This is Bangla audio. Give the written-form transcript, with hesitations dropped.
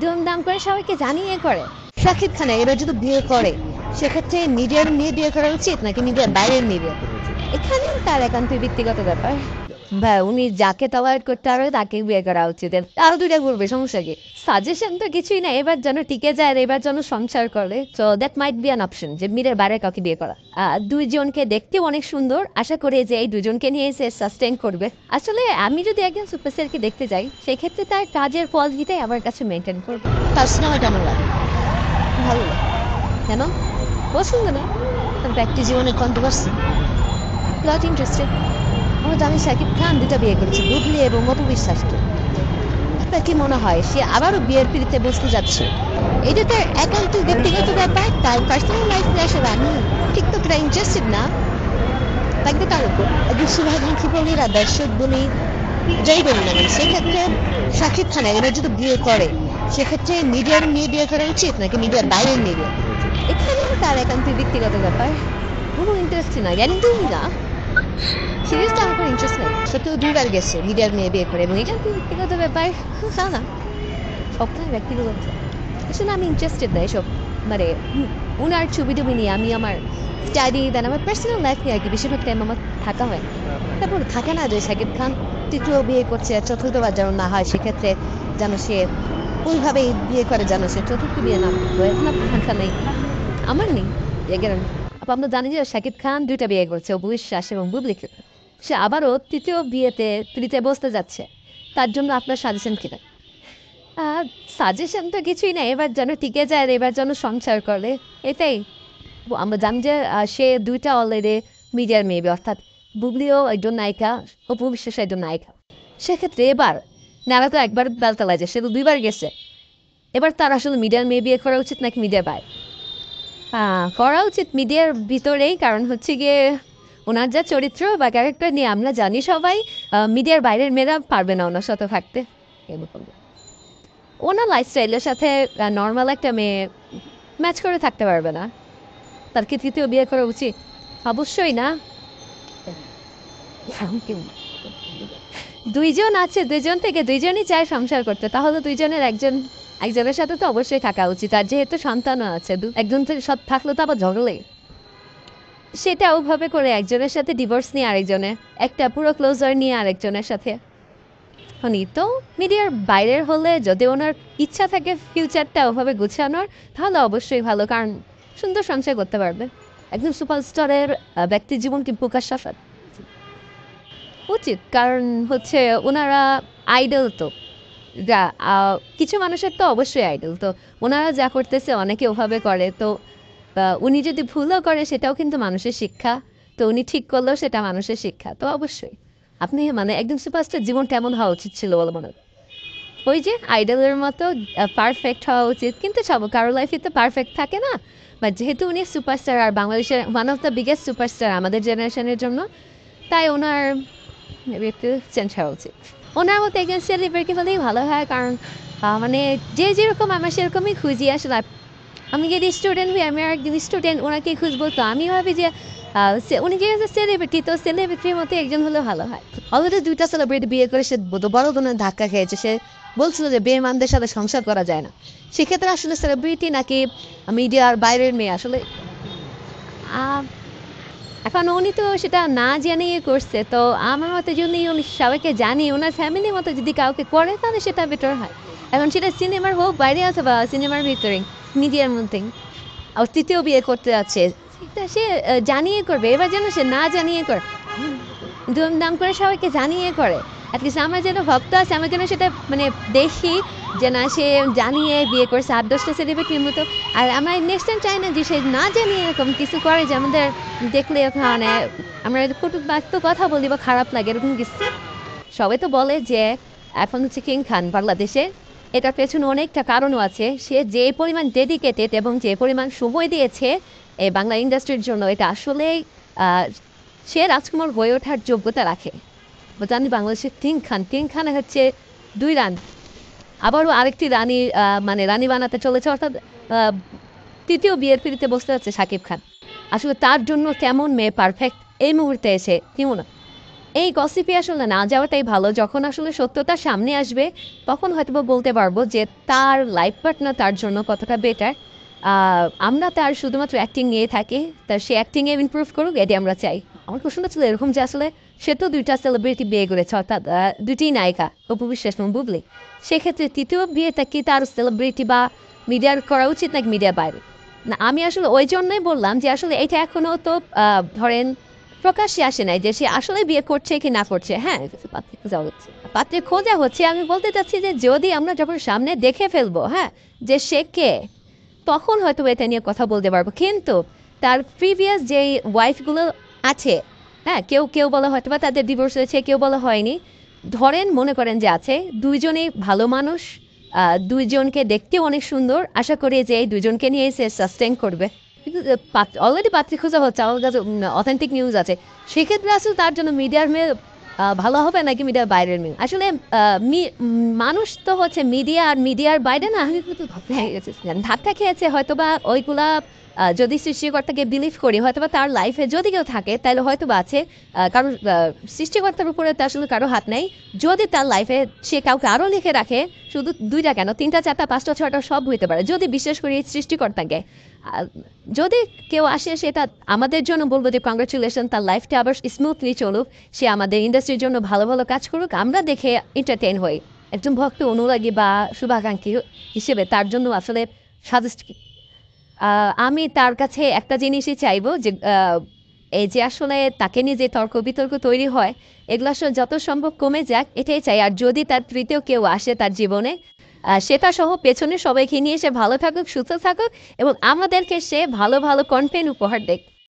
ধুমধাম করে সবাইকে জানিয়ে করে। শাকিব খান এবার যদি বিয়ে করে সেক্ষেত্রে মিডিয়ার মেয়ে বিয়ে করা উচিত নাকি মিডিয়ার বাইরের মেয়ে বিয়ে করা উচিত, এখানে তার একান্তই ব্যক্তিগত ব্যাপার। বা উনি যাকে টলারেট করতে পারবে তাকে বিয়ে করা উচিত, আরো দুইটা করবে, সমস্যা কি? সাজেশন তো কিছুই না, এবার যেন টিকে যায় আর এবার যেন সংসার করে, so that might be an option যে মিডিয়ার বাইরে কাউকে বিয়ে করা। দুইজনকে দেখতেও অনেক সুন্দর, আশা করি যে এই দুজনকে নিয়ে সে সাস্টেইন করবে। আসলে আমি যদি একজন সুপারস্টারকে দেখতে যাই সেক্ষেত্রে তার কাজের কোয়ালিটিটাই আমার কাছে মেনটেন করবে। তার সিনেমা কেমন লাগে? ভালো লাগে। কেন? পছন্দ না? ব্যক্তি জীবনে কন্ট্রোভার্সি, প্লট ইন্টারেস্টেড। আমরা জানি শাকিব খান দুটা বিয়ে করেছে, বুবলি এবং অপু বিশ্বাসকে। আপনার কি মনে হয় সে আবারও বিয়ের পিড়িতে বসতে যাচ্ছে? এটা তার একান্ত ব্যক্তিগত ব্যাপার, তার পার্সোনাল লাইফ নিয়ে আসলে আমি ঠিক ততটা ইন্টারেস্টেড না। লাগবে তার উপর একজন শুভাকাঙ্ক্ষী বলি আর দর্শক বলি, যাই বলি না কেন, সেক্ষেত্রে শাকিব খান এবার যদি বিয়ে করে সেক্ষেত্রে মিডিয়ার মেয়ে বিয়ে করা উচিত নাকি মিডিয়ার বাইরের মেয়ে বিয়ে করা উচিত, এখানে তার একান্ত ব্যক্তিগত ব্যাপার। কোনো ইন্টারেস্ট না, গ্যারেন্টি না। সিরিয়াসলি আমার কোনো ইন্টারেস্ট নেই। সত্যি দুইবার গেছে মিডিয়ার মেয়ে বিয়ে করে এবং এটা ব্যক্তিগত ব্যাপার। তা না, সবটাই ব্যক্তিগত। আসলে আমি ইন্টারেস্টেড না এসব, মানে উনার ছবি টবি নিয়ে আমি আমার স্টাডি দেন আমার পার্সোনাল লাইফ নিয়ে আর কি বেশিরভাগ টাইম আমার থাকা হয়। তারপর থাকে না যে শাকিব খান তৃতীয় বিয়ে করছে, চতুর্থবার যেন না হয়, সেক্ষেত্রে যেন সে ওইভাবেই বিয়ে করে, যেন সে চতুর্থ বিয়ে না করে। এখন আপনার সংখ্যা নেই, আমার নেই, এগেন। আমরা জানি যে শাকিব খান দুইটা বিয়ে করছে, অপু বিশ্বাস এবং বুবলিকে। সে আবারও তৃতীয় বিয়েতে পিড়িতে বসতে যাচ্ছে, তার জন্য আপনার সাজেশন কিনা? সাজেশন তো কিছুই না, এবার যেন টিকে যায় আর এবার যেন সংসার করে, এটাই। আমরা জানি যে সে দুইটা অলরেডি মিডিয়ার মেয়ে, অর্থাৎ বুবলিও একজন নায়িকা, অপু বিশ্বাস একজন নায়িকা। সেক্ষেত্রে এবার নারা তো একবার বেলতলায় যায়, সে তো দুইবার গেছে। এবার তার আসলে মিডিয়ার মেয়ে বিয়ে করা উচিত নাকি মিডিয়ার বাইরে? করা উচিত মিডিয়ার ভিতরেই, কারণ হচ্ছে গিয়ে ওনার যা চরিত্র বা ক্যারেক্টার নিয়ে আমরা জানি সবাই, মিডিয়ার বাইরের মেয়েরা পারবে না ওনার সাথে থাকতে। এরকম ওনার লাইফস্টাইলের সাথে নর্মাল একটা মেয়ে ম্যাচ করে থাকতে পারবে না। তার কি তৃতীয় বিয়ে করা উচিত? অবশ্যই না। দুইজন আছে, দুইজন থেকে দুইজনই চায় সংসার করতে, তাহলে দুইজনের একজনের সাথে তো অবশ্যই থাকা উচিত। আর যেহেতু সন্তানও আছে, একজন থেকে সব থাকলে তো আবার ঝগড়ে, সেটা ওভাবে করে একজনের সাথে ডিভোর্স নিয়ে আরেকজনের, একটা পুরো ক্লোজার নিয়ে আরেকজনের সাথে। তো মিডিয়ার বাইরের হলে যদি ওনার ইচ্ছা থাকে ফিউচারটা ওভাবে গুছানোর, তাহলে অবশ্যই ভালো, কারণ সুন্দর সংসার করতে পারবে। একজন সুপারস্টারের ব্যক্তি জীবনকে প্রকাশ উচিত, কারণ হচ্ছে ওনারা আইডল তো, যা কিছু মানুষের তো অবশ্যই আইডল তো, ওনারা যা করতেছে অনেকে ওভাবে করে, তো উনি যদি ভুলও করে সেটাও কিন্তু মানুষের শিক্ষা, তো উনি ঠিক করলেও সেটা মানুষের শিক্ষা, তো অবশ্যই আপনি মানে একদম সুপারস্টার জীবনটা এমন হওয়া উচিত ছিল বলে মনে হয়। ওই যে আইডলের মতো পারফেক্ট হওয়া উচিত, কিন্তু সব কারো লাইফে তো পারফেক্ট থাকে না। বাট যেহেতু উনি সুপারস্টার আর বাংলাদেশের one of the biggest superstar আমাদের জেনারেশনের জন্য, তাই ওনার একটু চেঞ্জ হওয়া উচিত। ওনার মতো একজন সেলিব্রিটি হলেই ভালো হয়, কারণ মানে যে যেরকম আমার সেরকমই খুঁজি আসলে। আমি যদি স্টুডেন্ট হই, আমি আর একজন স্টুডেন্ট ওনাকে খুঁজবো, তো আমি ভাবি যে উনি যেহেতু সেলিব্রিটি, তো সেলিব্রিটির মতো একজন হলে ভালো হয়। অলরেডি দুইটা সেলিব্রিটি বিয়ে করে সে বড় ধরনের ধাক্কা খেয়েছে, সে বলছিল যে বেঈমানদের সাথে সংসার করা যায় না। সেক্ষেত্রে আসলে সেলিব্রিটি নাকি মিডিয়ার বাইরের মেয়ে আসলে, এখন উনি তো সেটা না জানিয়ে করছে, তো আমার মতে যদি উনি সবাইকে জানিয়ে ওনার ফ্যামিলির মতো যদি কাউকে করে তাহলে সেটা বেটার হয়। এখন সেটা সিনেমার হোক, বাইরে আছে বা সিনেমার ভিতরে, মিডিয়ার মধ্যে। আর তৃতীয় বিয়ে করতে যাচ্ছে, সেটা সে জানিয়ে করবে, এবার যেন সে না জানিয়ে করে, ধুমধাম করে সবাইকে জানিয়ে করে। অ্যাটলিস্ট আমার যেন ভক্ত আছে, আমার যেন সেটা মানে দেখি যে না, সে জানিয়ে বিয়ে করছে 8-10টা সেলিব্রিটির মতো। আর আমার নেক্সট টাইম চাই না যে সে না জানিয়ে এরকম কিছু করে যে আমাদের দেখলে ওখানে আমরা কটুক বাক্য কথা বলি বা খারাপ লাগে এরকম কিছু। সবাই তো বলে যে এখন হচ্ছে কিং খান বাংলাদেশে, এটার পেছনে অনেকটা কারণও আছে। সে যে পরিমাণ ডেডিকেটেড এবং যে পরিমাণ সময় দিয়েছে এই বাংলা ইন্ডাস্ট্রির জন্য, এটা আসলেই সে রাজকুমার হয়ে ওঠার যোগ্যতা রাখে। জানি বাংলাদেশের কিং খান হচ্ছে 2 রান, আবারও আরেকটি রানী মানে রানী বানাতে চলেছে, অর্থাৎ তৃতীয় বিয়ের পিড়িতে বসতে যাচ্ছে শাকিব খান। আসলে তার জন্য কেমন মেয়ে পারফেক্ট এই মুহূর্তে এসে কি মনে হয়? এই গসিপে আসলে না যাওয়াটাই ভালো। যখন আসলে সত্যতা সামনে আসবে তখন হয়তোবা বলতে পারবো যে তার লাইফ পার্টনার তার জন্য কতটা বেটার। আমরা তার শুধুমাত্র অ্যাক্টিং নিয়ে থাকি, তার সে অ্যাক্টিংয়ে ইমপ্রুভ করুক এটাই আমরা চাই। আমার প্রশ্নটা ছিল এরকম যে আসলে সে তো ২টা সেলিব্রিটি বিয়ে করেছে, অর্থাৎ ২টিই নায়িকা, অপু বিশ্বাস এবং বুবলি। সেক্ষেত্রে তৃতীয় বিয়েটা কি তার সেলিব্রিটি বা মিডিয়ার করা উচিত নাকি মিডিয়ার বাইরে? না, আমি আসলে ওই জন্যই বললাম যে আসলে এটা এখনও তো ধরেন প্রকাশ্যে আসে নাই যে সে আসলে বিয়ে করছে কি না করছে। হ্যাঁ, পাত্রী খোঁজা হচ্ছে, পাত্রী খোঁজা হচ্ছে। আমি বলতে চাচ্ছি যে যদি আমরা যখন সামনে দেখে ফেলবো, হ্যাঁ, যে সে কে, তখন হয়তো এটা নিয়ে কথা বলতে পারবো। কিন্তু তার প্রিভিয়াস যেই ওয়াইফগুলো আছে, হ্যাঁ, কেউ কেউ বলা হয়তো বা তাদের ডিভোর্স হয়েছে, কেউ বলা হয়নি। ধরেন মনে করেন যে আছে, দুইজনেই ভালো মানুষ, দুইজনকে দেখতেও অনেক সুন্দর। আশা করি যে এই দুইজনকে নিয়ে সে সাস্টেন করবে। কিন্তু অলরেডি পাত্রী খোঁজা হচ্ছে, আমার কাছে অথেন্টিক নিউজ আছে। সেক্ষেত্রে আসলে তার জন্য মিডিয়ার মেয়ে ভালো হবে নাকি মিডিয়ার বাইরের মেয়ে? আসলে মানুষ তো হচ্ছে মিডিয়া আর মিডিয়ার বাইরে না। আমি কিন্তু ধাক্কা খেয়েছে হয়তোবা ওইগুলা। যদি সৃষ্টিকর্তাকে বিলিভ করি, হয়তোবা তার লাইফে যদি কেউ থাকে তাহলে হয়তো বা আছে। কারণ সৃষ্টিকর্তার উপরে তো আসলে কারো হাত নেই। যদি তার লাইফে সে কাউকে আরও লিখে রাখে, শুধু ২টা কেন, ৩টা ৪টা ৫টা ৬টা সব হইতে পারে, যদি বিশ্বাস করি এই সৃষ্টিকর্তাকে। যদি কেউ আসে সেটা আমাদের জন্য বলবো যে কংগ্রাচুলেশন, তার লাইফটা আবার স্মুথলি চলুক, সে আমাদের ইন্ডাস্ট্রির জন্য ভালো ভালো কাজ করুক, আমরা দেখে এন্টারটেইন হই। একজন ভক্ত, অনুরাগী বা শুভাকাঙ্ক্ষী হিসেবে তার জন্য আসলে সাজেস্ট, আমি তার কাছে একটা জিনিসই চাইবো যে এই যে আসলে তাকে নিয়ে যে তর্ক বিতর্ক তৈরি হয়, এগুলো আসলে যত সম্ভব কমে যাক, এটাই চাই। আর যদি তার তৃতীয় কেউ আসে তার জীবনে, সেটা সহ পেছনে সবাইকে নিয়ে সে ভালো থাকুক, সুস্থ থাকুক এবং আমাদেরকে সে ভালো ভালো কন্টেন্ট উপহার দেখ।